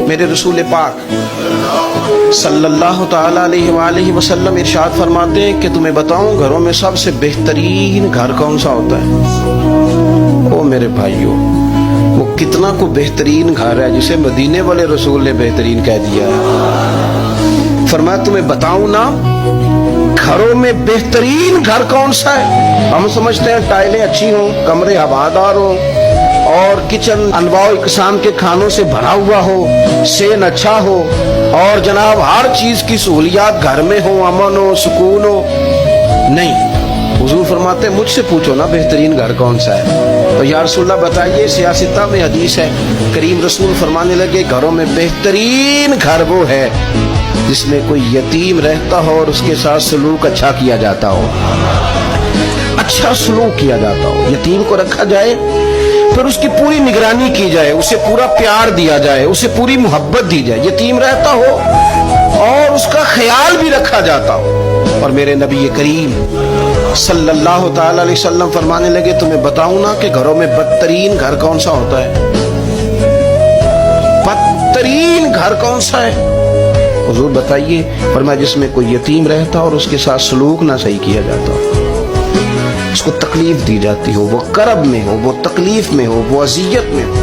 میرے رسول پاک صلی اللہ تعالیٰ علیہ وآلہ وسلم ارشاد فرماتے ہیں کہ تمہیں بتاؤں گھروں میں سب سے بہترین گھر کون سا ہوتا ہے؟ او میرے بھائیوں، وہ کتنا کو بہترین گھر ہے جسے مدینے والے رسول نے بہترین کہہ دیا ہے۔ فرمایا تمہیں بتاؤں نا گھروں میں بہترین گھر کون سا ہے؟ ہم سمجھتے ہیں ٹائلیں اچھی ہوں، کمرے ہوادار ہوں اور کچن انواع و اقسام کے کھانوں سے بھرا ہوا ہو، سین اچھا ہو اور جناب ہر چیز کی سہولیات گھر میں ہو، امن ہو، سکون ہو۔ نہیں، حضور فرماتے ہیں مجھ سے پوچھو نا بہترین گھر کون سا ہے؟ تو یا رسول اللہ بتائیے، سیاستہ میں حدیث ہے، کریم رسول فرمانے لگے گھروں میں بہترین گھر وہ ہے جس میں کوئی یتیم رہتا ہو اور اس کے ساتھ سلوک اچھا کیا جاتا ہو، اچھا سلوک کیا جاتا ہو، یتیم کو رکھا جائے پھر اس کی پوری نگرانی کی جائے، اسے پورا پیار دیا جائے، اسے پوری محبت دی جائے، یتیم رہتا ہو اور اس کا خیال بھی رکھا جاتا ہو۔ اور میرے نبی کریم صلی اللہ تعالی علیہ وسلم فرمانے لگے تمہیں بتاؤں نا کہ گھروں میں بدترین گھر کون سا ہوتا ہے؟ بدترین گھر کون سا ہے؟ حضور بتائیے، فرمایا جس میں کوئی یتیم رہتا اور اس کے ساتھ سلوک نہ صحیح کیا جاتا ہو، اس کو تکلیف دی جاتی ہو، وہ کرب میں ہو، وہ تکلیف میں ہو، وہ اذیت میں ہو۔